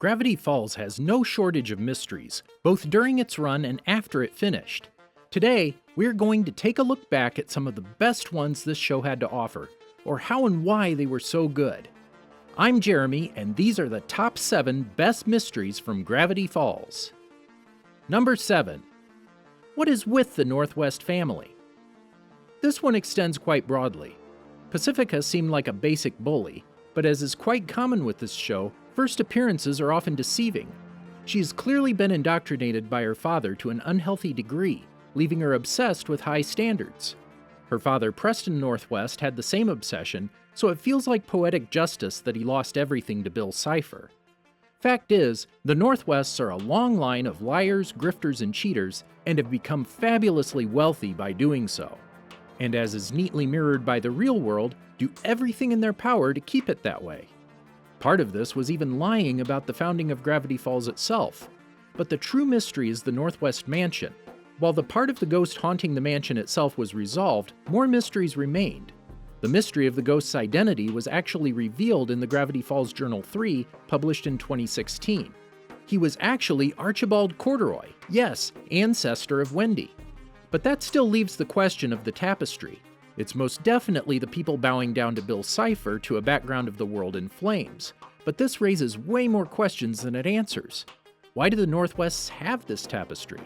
Gravity Falls has no shortage of mysteries, both during its run and after it finished. Today, we're going to take a look back at some of the best ones this show had to offer, or how and why they were so good. I'm Jeremy, and these are the top 7 best mysteries from Gravity Falls. Number 7. What is with the Northwest family? This one extends quite broadly. Pacifica seemed like a basic bully, but as is quite common with this show, first appearances are often deceiving. She has clearly been indoctrinated by her father to an unhealthy degree, leaving her obsessed with high standards. Her father, Preston Northwest, had the same obsession, so it feels like poetic justice that he lost everything to Bill Cipher. Fact is, the Northwests are a long line of liars, grifters, and cheaters, and have become fabulously wealthy by doing so. And as is neatly mirrored by the real world, do everything in their power to keep it that way. Part of this was even lying about the founding of Gravity Falls itself. But the true mystery is the Northwest Mansion. While the part of the ghost haunting the mansion itself was resolved, more mysteries remained. The mystery of the ghost's identity was actually revealed in the Gravity Falls Journal 3, published in 2016. He was actually Archibald Corduroy, yes, ancestor of Wendy. But that still leaves the question of the tapestry. It's most definitely the people bowing down to Bill Cipher to a background of the world in flames. But this raises way more questions than it answers. Why do the Northwests have this tapestry?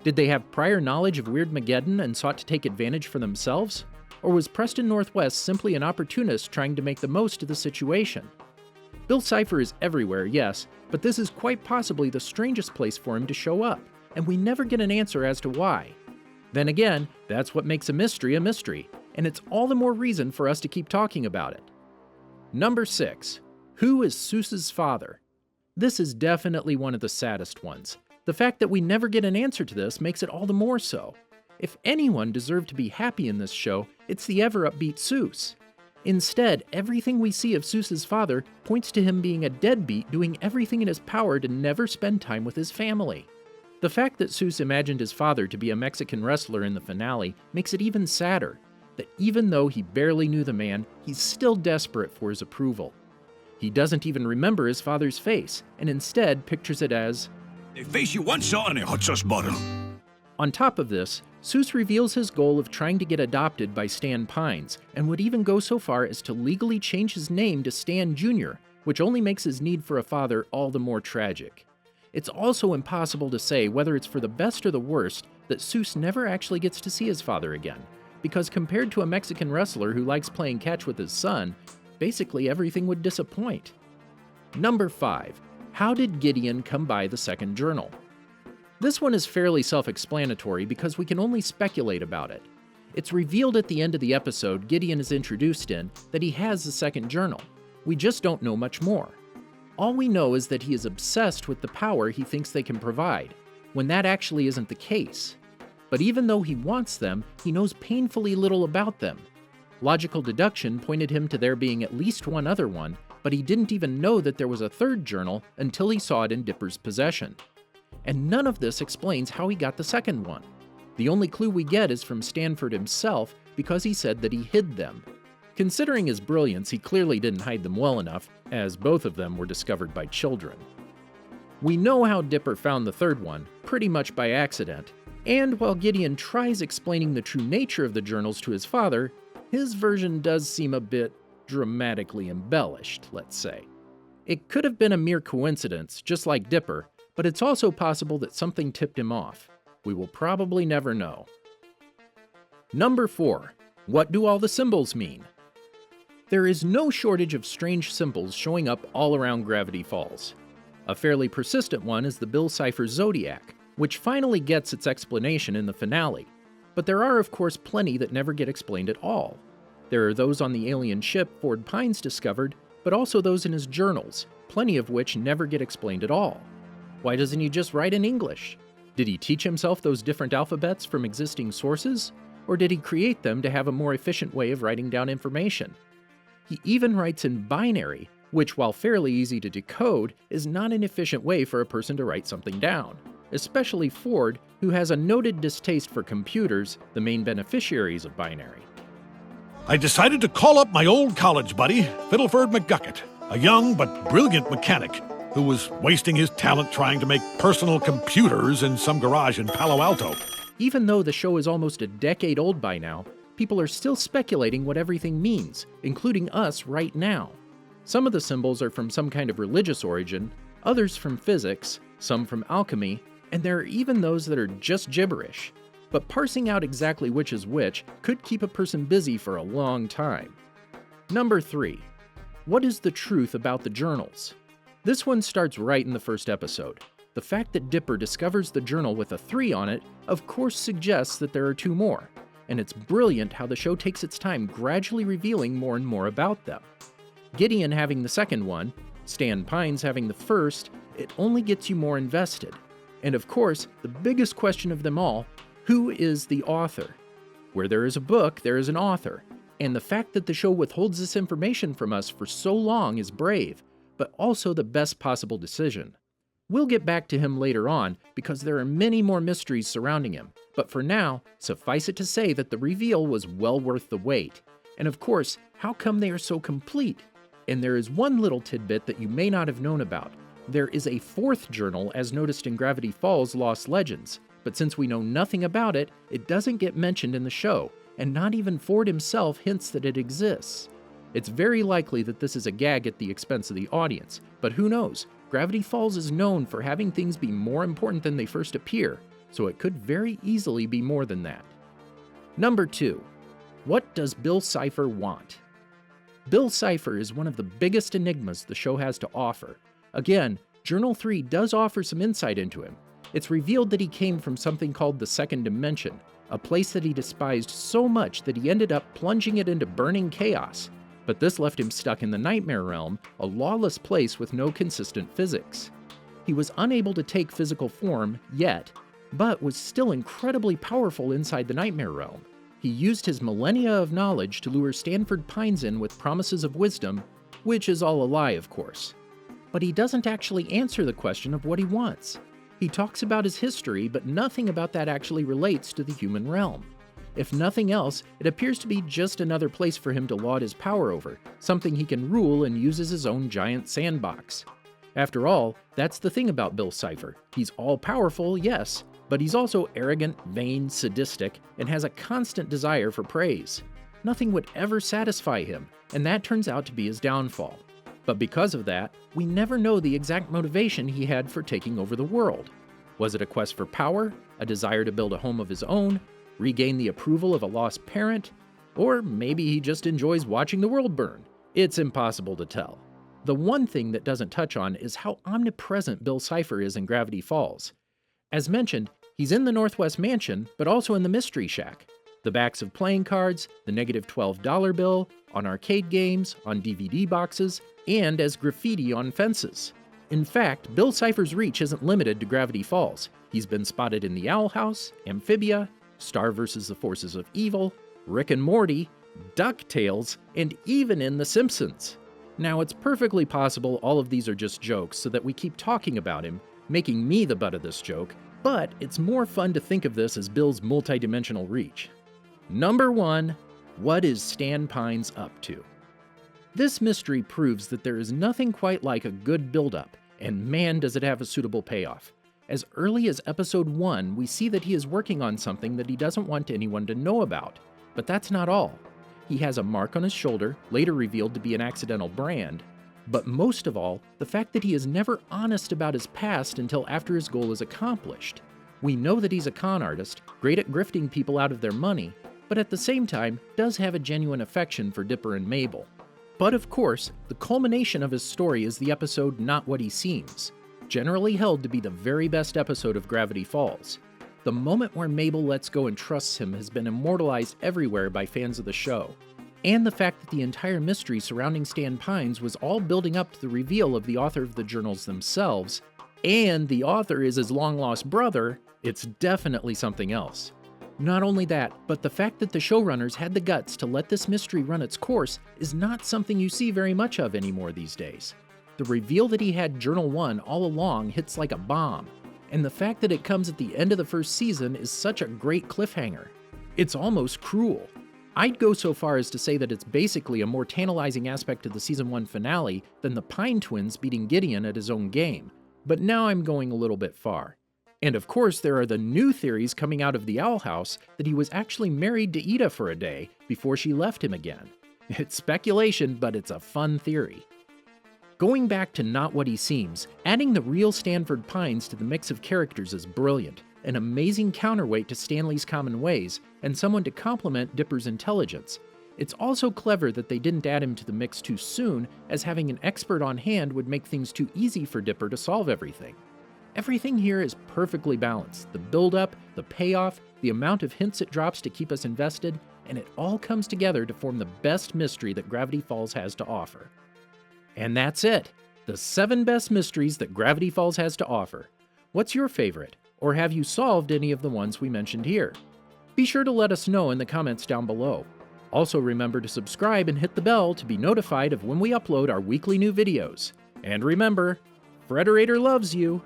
Did they have prior knowledge of Weirdmageddon and sought to take advantage for themselves? Or was Preston Northwest simply an opportunist trying to make the most of the situation? Bill Cipher is everywhere, yes, but this is quite possibly the strangest place for him to show up, and we never get an answer as to why. Then again, that's what makes a mystery, and it's all the more reason for us to keep talking about it. Number 6. Who is Soos's father? This is definitely one of the saddest ones. The fact that we never get an answer to this makes it all the more so. If anyone deserved to be happy in this show, it's the ever-upbeat Soos. Instead, everything we see of Soos's father points to him being a deadbeat doing everything in his power to never spend time with his family. The fact that Soos imagined his father to be a Mexican wrestler in the finale makes it even sadder, that even though he barely knew the man, he's still desperate for his approval. He doesn't even remember his father's face, and instead pictures it as the face you once saw in a hot sauce bottle. On top of this, Soos reveals his goal of trying to get adopted by Stan Pines, and would even go so far as to legally change his name to Stan Jr., which only makes his need for a father all the more tragic. It's also impossible to say whether it's for the best or the worst that Soos never actually gets to see his father again, because compared to a Mexican wrestler who likes playing catch with his son, basically everything would disappoint. Number 5. How did Gideon come by the second journal? This one is fairly self-explanatory because we can only speculate about it. It's revealed at the end of the episode Gideon is introduced in that he has the second journal. We just don't know much more. All we know is that he is obsessed with the power he thinks they can provide, when that actually isn't the case. But even though he wants them, he knows painfully little about them. Logical deduction pointed him to there being at least one other one, but he didn't even know that there was a third journal until he saw it in Dipper's possession. And none of this explains how he got the second one. The only clue we get is from Stanford himself because he said that he hid them. Considering his brilliance, he clearly didn't hide them well enough, as both of them were discovered by children. We know how Dipper found the third one, pretty much by accident, and while Gideon tries explaining the true nature of the journals to his father, his version does seem a bit dramatically embellished, let's say. It could have been a mere coincidence, just like Dipper, but it's also possible that something tipped him off. We will probably never know. Number 4. What do all the symbols mean? There is no shortage of strange symbols showing up all around Gravity Falls. A fairly persistent one is the Bill Cipher Zodiac, which finally gets its explanation in the finale. But there are of course plenty that never get explained at all. There are those on the alien ship Ford Pines discovered, but also those in his journals, plenty of which never get explained at all. Why doesn't he just write in English? Did he teach himself those different alphabets from existing sources? Or did he create them to have a more efficient way of writing down information? He even writes in binary, which while fairly easy to decode, is not an efficient way for a person to write something down. Especially Ford, who has a noted distaste for computers, the main beneficiaries of binary. I decided to call up my old college buddy, Fiddleford McGucket, a young but brilliant mechanic. who was wasting his talent trying to make personal computers in some garage in Palo Alto. Even though the show is almost a decade old by now, people are still speculating what everything means, including us right now. Some of the symbols are from some kind of religious origin, others from physics, some from alchemy, and there are even those that are just gibberish. But parsing out exactly which is which could keep a person busy for a long time. Number 3. What is the truth about the journals? This one starts right in the first episode. The fact that Dipper discovers the journal with a 3 on it, of course, suggests that there are 2 more, and it's brilliant how the show takes its time gradually revealing more and more about them. Gideon having the second one, Stan Pines having the first, it only gets you more invested. And of course, the biggest question of them all, who is the author? Where there is a book, there is an author, and the fact that the show withholds this information from us for so long is brave, but also the best possible decision. We'll get back to him later on because there are many more mysteries surrounding him, but for now, suffice it to say that the reveal was well worth the wait. And of course, how come they are so complete? And there is one little tidbit that you may not have known about. There is a 4th journal as noticed in Gravity Falls Lost Legends, but since we know nothing about it, it doesn't get mentioned in the show, and not even Ford himself hints that it exists. It's very likely that this is a gag at the expense of the audience, but who knows? Gravity Falls is known for having things be more important than they first appear, so it could very easily be more than that. Number 2. What does Bill Cipher want? Bill Cipher is one of the biggest enigmas the show has to offer. Again, Journal 3 does offer some insight into him. It's revealed that he came from something called the Second Dimension, a place that he despised so much that he ended up plunging it into burning chaos. But this left him stuck in the Nightmare Realm, a lawless place with no consistent physics. He was unable to take physical form yet, but was still incredibly powerful inside the Nightmare Realm. He used his millennia of knowledge to lure Stanford Pines in with promises of wisdom, which is all a lie, of course. But he doesn't actually answer the question of what he wants. He talks about his history, but nothing about that actually relates to the human realm. If nothing else, it appears to be just another place for him to laud his power over, something he can rule and use as his own giant sandbox. After all, that's the thing about Bill Cipher. He's all-powerful, yes, but he's also arrogant, vain, sadistic, and has a constant desire for praise. Nothing would ever satisfy him, and that turns out to be his downfall. But because of that, we never know the exact motivation he had for taking over the world. Was it a quest for power, a desire to build a home of his own, regain the approval of a lost parent, or maybe he just enjoys watching the world burn? It's impossible to tell. The one thing that doesn't touch on is how omnipresent Bill Cipher is in Gravity Falls. As mentioned, he's in the Northwest Mansion, but also in the Mystery Shack. The backs of playing cards, the negative $12 bill, on arcade games, on DVD boxes, and as graffiti on fences. In fact, Bill Cipher's reach isn't limited to Gravity Falls. He's been spotted in the Owl House, Amphibia, Star vs. the Forces of Evil, Rick and Morty, DuckTales, and even in The Simpsons. Now, it's perfectly possible all of these are just jokes so that we keep talking about him, making me the butt of this joke, but it's more fun to think of this as Bill's multidimensional reach. Number 1, what is Stan Pines up to? This mystery proves that there is nothing quite like a good build-up, and man does it have a suitable payoff. As early as episode 1, we see that he is working on something that he doesn't want anyone to know about. But that's not all. He has a mark on his shoulder, later revealed to be an accidental brand. But most of all, the fact that he is never honest about his past until after his goal is accomplished. We know that he's a con artist, great at grifting people out of their money, but at the same time does have a genuine affection for Dipper and Mabel. But of course, the culmination of his story is the episode Not What He Seems, generally held to be the very best episode of Gravity Falls. The moment where Mabel lets go and trusts him has been immortalized everywhere by fans of the show. And the fact that the entire mystery surrounding Stan Pines was all building up to the reveal of the author of the journals themselves, and the author is his long-lost brother, it's definitely something else. Not only that, but the fact that the showrunners had the guts to let this mystery run its course is not something you see very much of anymore these days. The reveal that he had Journal 1 all along hits like a bomb, and the fact that it comes at the end of the first season is such a great cliffhanger. It's almost cruel. I'd go so far as to say that it's basically a more tantalizing aspect of the Season 1 finale than the Pine twins beating Gideon at his own game, but now I'm going a little bit far. And of course, there are the new theories coming out of the Owl House that he was actually married to Eda for a day before she left him again. It's speculation, but it's a fun theory. Going back to Not What He Seems, adding the real Stanford Pines to the mix of characters is brilliant, an amazing counterweight to Stanley's common ways, and someone to complement Dipper's intelligence. It's also clever that they didn't add him to the mix too soon, as having an expert on hand would make things too easy for Dipper to solve everything. Everything here is perfectly balanced, the build-up, the payoff, the amount of hints it drops to keep us invested, and it all comes together to form the best mystery that Gravity Falls has to offer. And that's it! The 7 best mysteries that Gravity Falls has to offer. What's your favorite? Or have you solved any of the ones we mentioned here? Be sure to let us know in the comments down below. Also remember to subscribe and hit the bell to be notified of when we upload our weekly new videos. And remember, Frederator loves you!